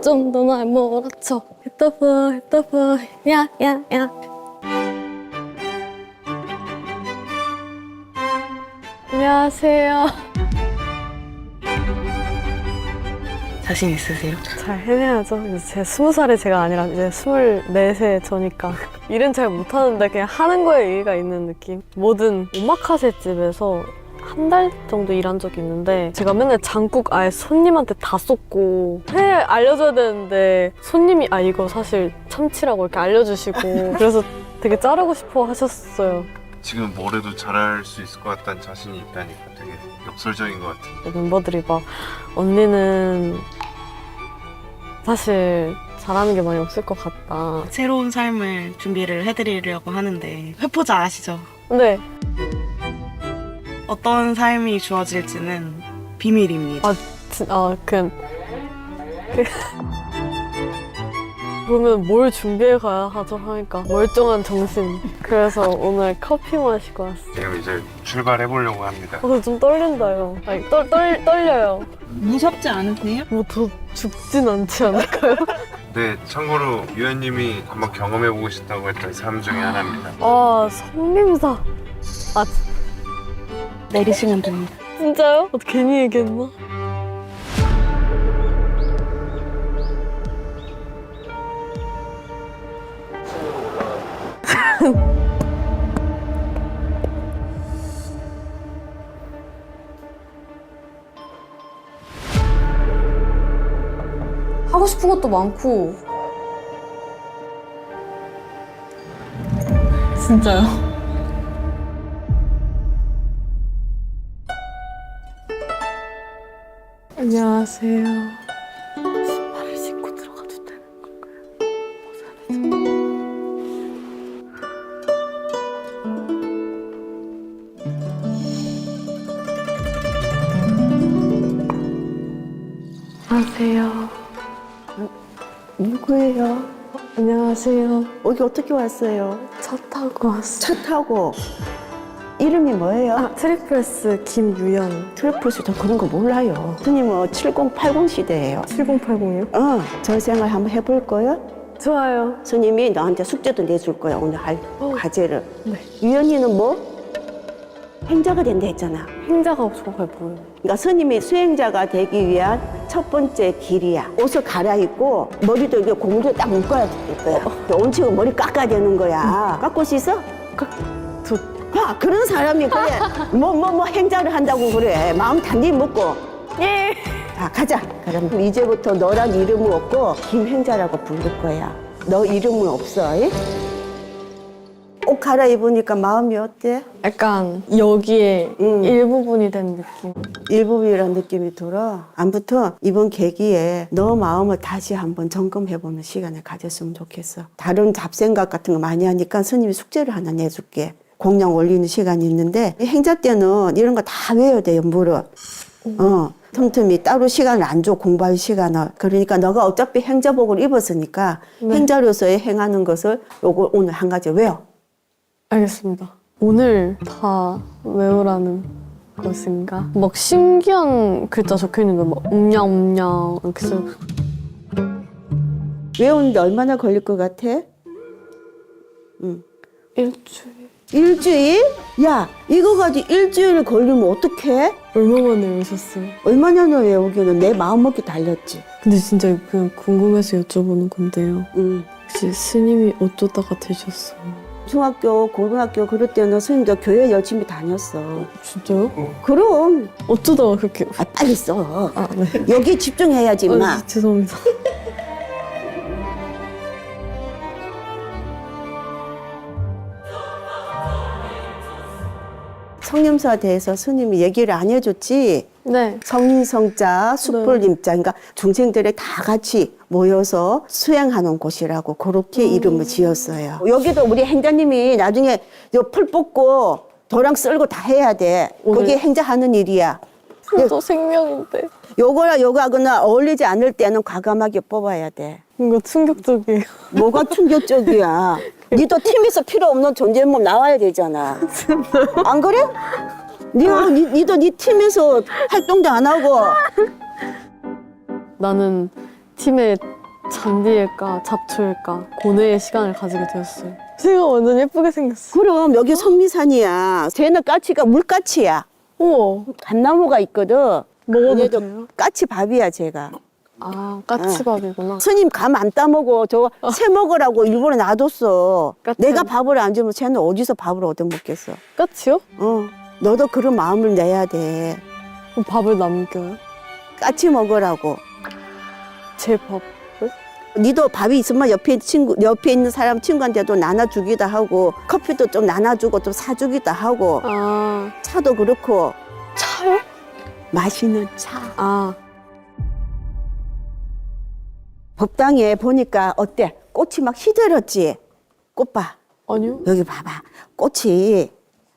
좀 더 날 몰아쳐. Hit the floor, hit the floor. 야, 야, 야. 안녕하세요. 자신 있으세요? 잘 해내야죠. 이제 제 20살이 제가 아니라 이제 24세 저니까. 일은 잘 못하는데 그냥 하는 거에 의의가 있는 느낌. 모든 오마카세 집에서 한 달 정도 일한 적이 있는데 제가 맨날 장국 아예 손님한테 다 쏟고 회 알려줘야 되는데 손님이 아 이거 사실 참치라고 이렇게 알려주시고 그래서 되게 자르고 싶어 하셨어요. 지금 뭘 해도 잘할 수 있을 것 같다는 자신이 있다니까 되게 역설적인 것 같아요. 멤버들이 막 언니는 사실 잘하는 게 많이 없을 것 같다. 새로운 삶을 준비를 해드리려고 하는데 회포자 아시죠? 근데 어떤 삶이 주어질지는 비밀입니다. 그러면 뭘 준비해 가야 하죠 하니까 멀쩡한 정신. 그래서 오늘 커피 마시고 왔어요. 지금 이제 출발해 보려고 합니다. 좀 떨린다요. 아니, 떨려요. 무섭지 않으세요? 뭐 더 죽진 않지 않을까요? 네, 참고로 유현님이 한번 경험해보고 싶다고 했던 삶 중에 하나입니다. 아, 성림사. 아, 내리시면 됩니다. 진짜요? 괜히 얘기했나? 하고 싶은 것도 많고. 진짜요? 안녕하세요. 신발을 신고 들어가도 되는 건가요? 벗어야 되죠? 안녕하세요. 누구예요? 안녕하세요. 여기 어떻게 왔어요? 차 타고 왔어요. 차 타고. 이름이 뭐예요? 아, 트리플스 김유연. 트리플스 저 그런 거 몰라요. 스님은 7080 시대예요. 7080이요? 저 생활 한번 해볼 거요? 좋아요. 스님이 너한테 숙제도 내줄 거야, 오늘 할 과제를. 네. 유연이는 뭐? 행자가 된다 했잖아. 행자가 정말 뭐예요? 그러니까 스님이 수행자가 되기 위한 첫 번째 길이야. 옷을 갈아입고 머리도 이게 고무도 딱 묶어야 될 거야. 온치고 머리 깎아야 되는 거야. 깎을 수 있어? 저 야, 그런 사람이 그래. 뭐 행자를 한다고 그래. 마음 단디 먹고. 예. 자, 가자. 그럼 이제부터 너란 이름은 없고 김행자라고 부를 거야. 너 이름은 없어. 이? 옷 갈아입으니까 마음이 어때? 약간 여기에 일부분이 된 느낌. 일부이라는 느낌이 들어. 아무튼 이번 계기에 너 마음을 다시 한번 점검해보는 시간을 가졌으면 좋겠어. 다른 잡생각 같은 거 많이 하니까 스님이 숙제를 하나 내줄게. 공양 올리는 시간이 있는데 행자 때는 이런 거 다 외워야 돼요, 물을. 틈틈이 따로 시간을 안 줘, 공부할 시간을. 그러니까 너가 어차피 행자복을 입었으니까 네. 행자로서의 행하는 것을 요거 오늘 한 가지 외워. 알겠습니다. 오늘 다 외우라는 것인가? 막 신기한 글자 적혀있는 거, 막 옴냐옴냐 이렇게 써. 외우는데 얼마나 걸릴 것 같아? 일주일. 일주일? 야, 이거 가지고 일주일 걸리면 어떡해? 얼마 만에 외우셨어요? 얼마나 외우기는 내 마음먹기 달렸지. 근데 진짜 그냥 궁금해서 여쭤보는 건데요. 혹시 스님이 어쩌다가 되셨어요? 중학교, 고등학교 그럴 때는 스님도 교회 열심히 다녔어. 진짜요? 그럼. 어쩌다가 그렇게. 아, 빨리 써. 아, 네. 여기 집중해야지, 임마. 죄송합니다. 성림사에 대해서 스님이 얘기를 안 해줬지. 네. 성인성자, 숯불림자, 그러니까 중생들이 다 같이 모여서 수행하는 곳이라고 그렇게 이름을 지었어요. 여기도 우리 행자님이 나중에 풀 뽑고 도랑 쓸고 다 해야 돼. 그게 행자하는 일이야. 저 생명인데. 요거나 요거하고나 어울리지 않을 때는 과감하게 뽑아야 돼. 뭔가 충격적이에요. 뭐가 충격적이야. 니도 팀에서 필요 없는 존재면 나와야 되잖아. 안 그래? 니도 니 팀에서 활동도 안 하고. 나는 팀에 잔디일까 잡초일까 고뇌의 시간을 가지게 되었어요. 새가 완전 예쁘게 생겼어. 그럼 여기 성미산이야. 쟤는 까치가 물까치야. 우와, 감나무가 있거든. 먹어도 얘도 돼요? 까치 밥이야, 쟤가. 아, 까치밥이구나. 스님 감 안 따먹어. 저 새 먹으라고 일부러 놔뒀어. 까치. 내가 밥을 안 주면 쟤는 어디서 밥을 얻어 먹겠어. 까치요? 너도 그런 마음을 내야 돼. 그럼 밥을 남겨요? 까치 먹으라고. 제 밥. 니도 밥이 있으면 옆에 있는 사람 친구한테도 나눠주기도 하고, 커피도 좀 나눠주고, 좀 사주기도 하고, 아, 차도 그렇고, 차요? 마시는 차. 아, 법당에 보니까 어때? 꽃이 막 시들었지? 꽃 봐. 아니요. 여기 봐봐. 꽃이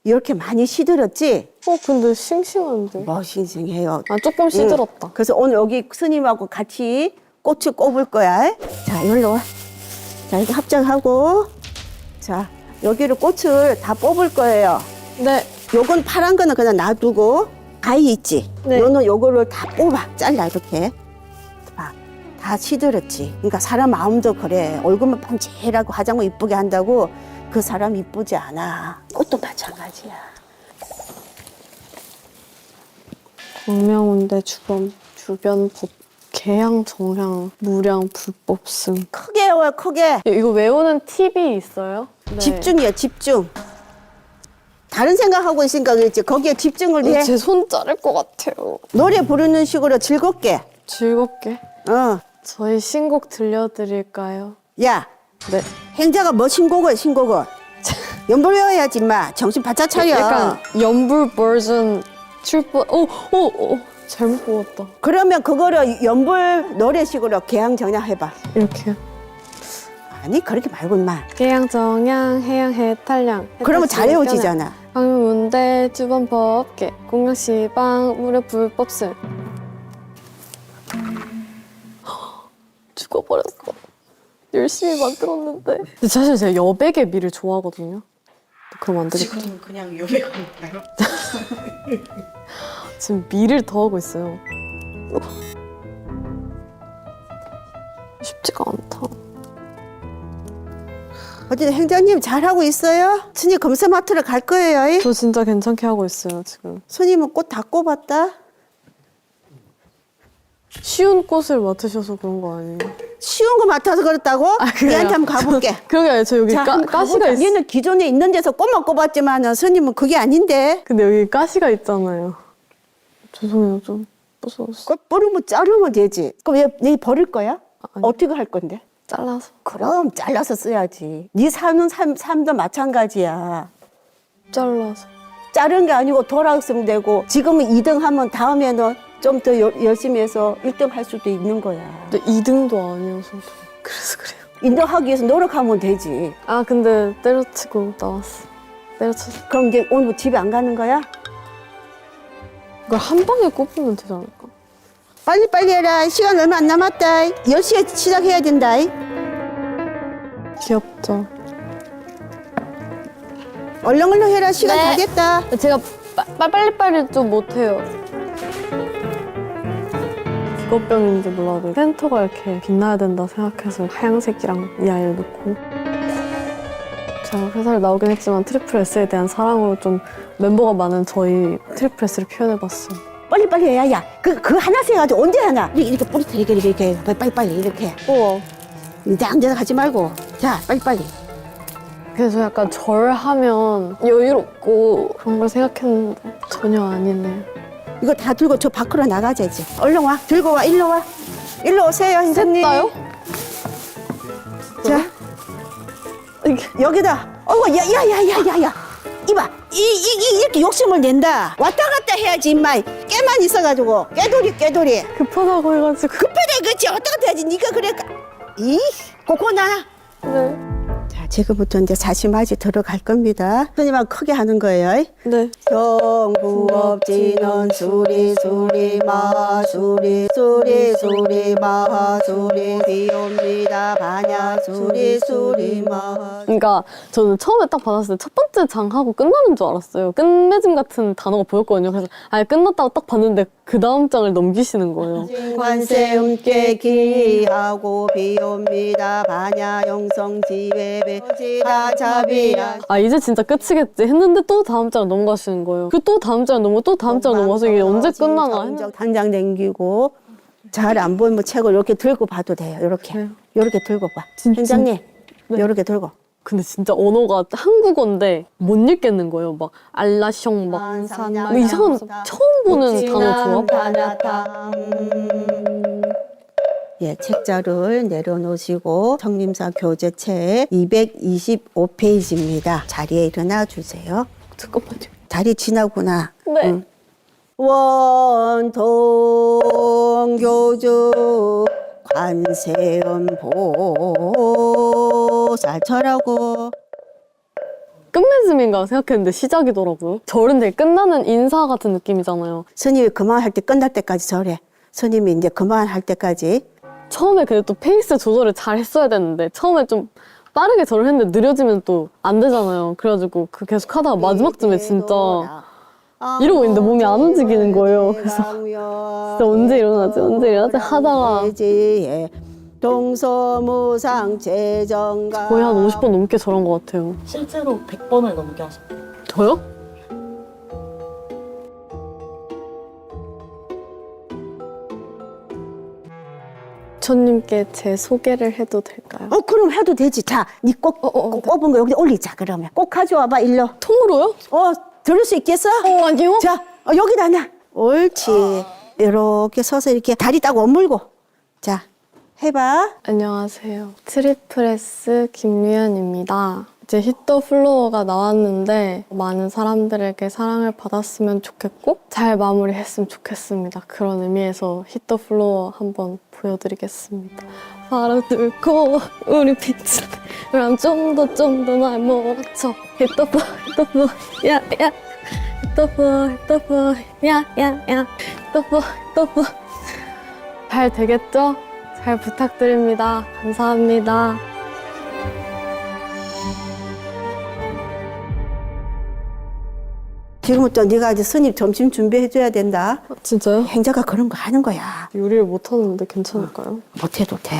이렇게 많이 시들었지? 근데 싱싱한데. 뭐 싱싱해요. 아, 조금 시들었다. 그래서 오늘 여기 스님하고 같이 꽃을 꼽을 거야. 자, 여기로 와. 자, 이렇게 합작하고. 자, 여기를 꽃을 다 뽑을 거예요. 네. 요건 파란 거는 그냥 놔두고, 가위 있지? 네. 요는 요거를 다 뽑아. 잘라, 이렇게. 봐. 다 시들었지. 그러니까 사람 마음도 그래. 얼굴만 반질하고 화장을 이쁘게 한다고 그 사람 이쁘지 않아. 꽃도 마찬가지야. 광명운대 주변 법 개양 정량 무량 불법승. 크게 외워, 크게. 이거 외우는 팁이 있어요? 네. 집중이야, 집중. 다른 생각하고 있으니까 그렇지. 거기에 집중을 해. 제 손 자를 것 같아요. 노래 부르는 식으로 즐겁게. 즐겁게. 저희 신곡 들려드릴까요? 야, 네. 행자가 뭐 신곡을, 신곡을. 연불 외워야지, 임마. 정신 바짝 차려. 약간 연불 버전 출법. 오, 잘못 뽑았다. 그러면 그거를 연불 노래식으로 개항정량 해봐. 이렇게요. 아니, 그렇게 말고, 임마. 개양 정양 해양 해탈량. 그러면 잘 외워지잖아. 광명운대 주변 법계 공양시방 무료 불법승. 죽어버렸어. 열심히 만들었는데. 근데 사실 제가 여백의 미를 좋아하거든요. 그럼 안 되겠다. 지금 그냥 요백인가요? 지금 미를 더하고 있어요. 쉽지가 않다. 어쨌든 행자님 잘하고 있어요? 스님 검사마트를 갈 거예요. 저 진짜 괜찮게 하고 있어요, 지금. 스님은 꽃 다 꼽았다. 쉬운 꽃을 맡으셔서 그런 거 아니에요? 쉬운 거 맡아서 그렇다고? 그래요? 얘한테 한번 가볼게. 그게 아니라 저 여기 자, 한번 가시가 가볼까? 있어. 얘는 기존에 있는 데서 꽃만 꼽았지만 스님은 그게 아닌데. 근데 여기 가시가 있잖아요. 죄송해요, 좀 무서웠어. 꽃 뿌리면 자르면 되지. 그럼 얘 버릴 거야? 아니. 어떻게 할 건데? 잘라서. 그럼 잘라서 써야지. 네 사는 삶도 마찬가지야. 잘라서. 자른 게 아니고 돌아왔으면 되고 지금은 2등 하면 다음에는 좀 더 열심히 해서 1등 할 수도 있는 거야. 근데 2등도 아니어서 그래서 그래요. 1등 하기 위해서 노력하면 되지. 아 근데 때려치고 나왔어. 때려쳤어. 그럼 이제 오늘 집에 안 가는 거야? 이걸 한 방에 꼽으면 되지 않을까? 빨리빨리 해라. 시간 얼마 안 남았다. 10시에 시작해야 된다. 귀엽죠. 얼렁얼렁 해라. 시간 네. 다 됐다. 제가 빨리빨리 좀 못해요. 직업병인지 몰라도 센터가 이렇게 빛나야 된다 생각해서 하얀색이랑 이 아이를 넣고 제가 회사를 나오긴 했지만 트리플 S에 대한 사랑으로 좀 멤버가 많은 저희 트리플 S를 표현해봤어요. 빨리빨리 해야. 야, 그 하나씩 해가지고 언제 하나? 이렇게 뿌리터 이렇게 빨리빨리 이렇게. 우와. 이제 앉아서 하지 말고. 자, 빨리빨리. 그래서 약간 절하면 여유롭고 그런 걸 생각했는데 전혀 아니네요. 이거 다 들고 저 밖으로 나가자 이제. 얼른 와. 들고 와. 일로 와. 일로 오세요, 선생님. 셋다요? 자, 여기다. 야야야야야야. 이봐. 이렇게 욕심을 낸다. 왔다 갔다 해야지 임마. 깨만 있어가지고. 깨돌이. 급하다고 해가지고. 급하다 그렇지. 왔다 갔다 해야지. 네가 그래. 코코나. 네. 자, 지금부터 이제 사시마지 들어갈 겁니다. 선생님하고 크게 하는 거예요. 네. 정부업지는 수리마 수리 비옵니다 반야 수리마. 그러니까 저는 처음에 딱 받았을 때 첫 번째 장 하고 끝나는 줄 알았어요. 끝맺음 같은 단어가 보였거든요. 그래서 아예 끝났다고 딱 봤는데 그 다음 장을 넘기시는 거예요. 관세음께 기하고 비옵니다. 반야 영성 지외배 지다 자비야. 아 이제 진짜 끝이겠지 했는데 또 다음 장을 넘어가시는 거예요. 그 또 다음 장을 넘어 또 다음 장을 넘어서 이게 언제 끝나나 했는데 당장 남기고 잘 안 보이면 책을 이렇게 들고 봐도 돼요. 이렇게 그래요? 이렇게 들고 봐. 진짜? 현장님 네. 이렇게 들고. 근데 진짜 언어가 한국어인데 못 읽겠는 거예요. 막 알라숑 막 뭐 이상한 처음 보는 단어 조합. 예, 책자를 내려놓으시고 성림사 교재책 225페이지입니다. 자리에 일어나 주세요. 잠깐만요. 다리 지나구나. 네. 원통 교주 관세음보살처라고. 끝맺음인가 생각했는데 시작이더라고요. 절은 되게 끝나는 인사 같은 느낌이잖아요. 스님이 그만할 때 끝날 때까지 절해. 스님이 이제 그만할 때까지. 처음에 근데 또 페이스 조절을 잘 했어야 되는데 처음에 좀 빠르게 절을 했는데 느려지면 또 안 되잖아요. 그래가지고 그 계속 하다가 마지막쯤에 진짜 이러고 있는데 몸이 안 움직이는 거예요. 그래서 진짜 언제 일어나지 하다가 동서무상 재정가 거의 한 50번 넘게 절한 것 같아요. 실제로 100번을 넘게 하셨어요. 저요? 부처님께 제 소개를 해도 될까요? 그럼 해도 되지. 자, 니 꼭 꼽은 거 여기 올리자. 그러면 꼭 가져와봐 일로. 통으로요? 들을 수 있겠어? 아니요. 자, 여기다 놔. 옳지. 이렇게 서서 이렇게 다리 딱 원물고. 자, 해봐. 안녕하세요. 트리플S 김유연입니다. 이제 히트 더 플로어가 나왔는데 많은 사람들에게 사랑을 받았으면 좋겠고 잘 마무리했으면 좋겠습니다. 그런 의미에서 히트 더 플로어 한번 보여드리겠습니다. 바로 뚫고 우리 빛을 그럼 좀 더 날 몰아쳐 히트 더 플로어 야야 히트 더 플로어 야야야 히트 더 플로어 잘 되겠죠? 잘 부탁드립니다. 감사합니다. 지금부터 네가 이제 스님 점심 준비해줘야 된다. 진짜요? 행자가 그런 거 하는 거야. 요리를 못하는데 괜찮을까요? 못해도 돼.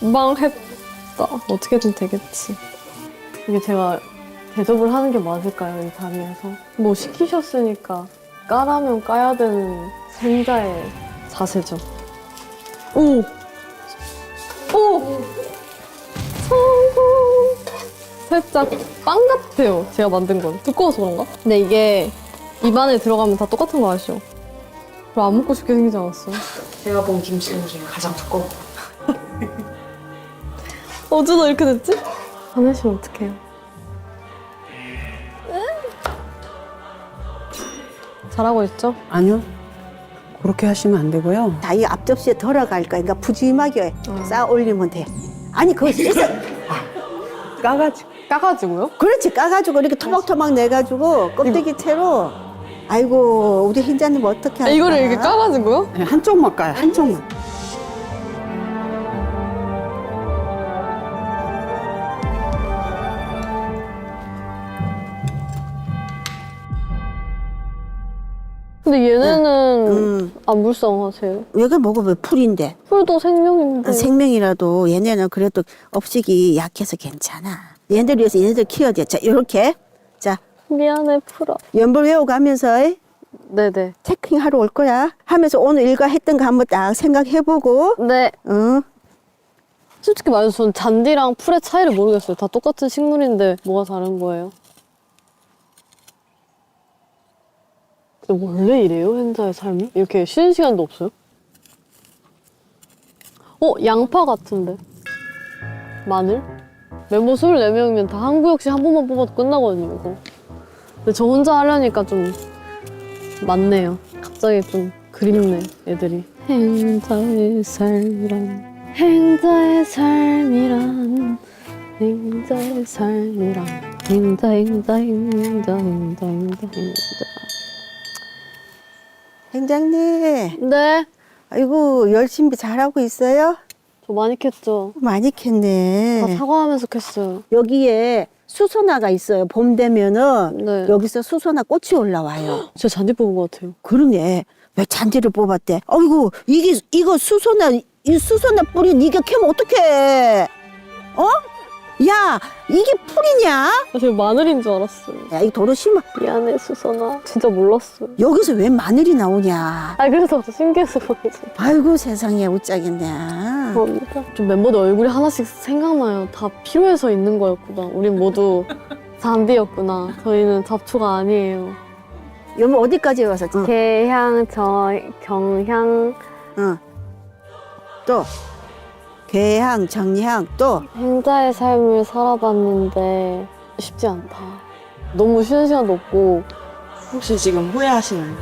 망했다. 어떻게든 되겠지. 이게 제가 대접을 하는 게 맞을까요? 이 자리에서? 뭐 시키셨으니까 까라면 까야 되는 생자의 자세죠. 오! 오! 성공! 살짝 빵 같아요. 제가 만든 건. 두꺼워서 그런가? 근데 이게 입안에 들어가면 다 똑같은 거 아시죠? 별로 안 먹고 싶게 생기지 않았어요? 제가 본 김치찜 중에 가장 두꺼워. 어쩌다 이렇게 됐지? 화내시면 어떡해요? 잘하고 있죠? 아니요. 그렇게 하시면 안 되고요. 자기 앞접시에 덜어갈 거야. 그러니까 푸짐하게 쌓아 올리면 돼. 아니, 그거 있어. 까가지고요? 그렇지. 까가지고 이렇게 토막토막 내가지고 껍데기 채로. 아이고, 우리 흰자님 어떻게 할까? 이거를 이렇게 까가지고요? 네, 한쪽만 까요, 한쪽만. 근데 얘네는 음. 안 불쌍하세요? 왜가 먹으면 풀인데. 풀도 생명인데. 생명이라도 얘네는 그래도 업식이 약해서 괜찮아. 얘네들 위해서 얘네들 키워야 돼. 자, 요렇게. 자, 미안해, 풀어. 연불 외워가면서 네네. 체킹하러 올 거야. 하면서 오늘 일과 했던 거 한번 딱 생각해보고. 네. 응. 솔직히 말해서 전 잔디랑 풀의 차이를 모르겠어요. 다 똑같은 식물인데 뭐가 다른 거예요? 근데 원래 이래요? hen자의 삶이? 이렇게 쉬는 시간도 없어요? 양파 같은데. 마늘? 멤버 24명이면 다 한 구역씩 한 번만 뽑아도 끝나거든요, 이거. 근데 저 혼자 하려니까 좀 많네요. 갑자기 좀 그립네, 애들이. 행자의 삶이란 행자의 삶이란 행자의 삶이란 행자 행장님, 네, 아이고 열심히 잘하고 있어요? 저 많이 캤죠. 많이 캤네. 다 사과하면서 캤어요. 여기에 수소나가 있어요. 봄 되면은 네. 여기서 수소나 꽃이 올라와요. 진짜 잔디 뽑은 것 같아요. 그러네. 왜 잔디를 뽑았대? 어이구, 이거 수소나, 이 수소나 뿌리 네가 캐면 어떡해? 어? 야, 이게 풀이냐? 나 지금 마늘인 줄 알았어요. 야, 이 도로 심어. 미안해, 수선아. 진짜 몰랐어요. 여기서 왜 마늘이 나오냐? 그래서 신기해서 그러지. 아이고, 세상에, 웃자겠네. 감사합니다. 좀 멤버들 얼굴이 하나씩 생각나요. 다 필요해서 있는 거였구나. 우린 모두 잔디였구나. 저희는 잡초가 아니에요. 여보, 어디까지 와서? 개향, 경향, 또. 개향, 정향, 또. 행자의 삶을 살아봤는데 쉽지 않다. 너무 쉬는 시간도 없고 혹시 지금 후회하시나요?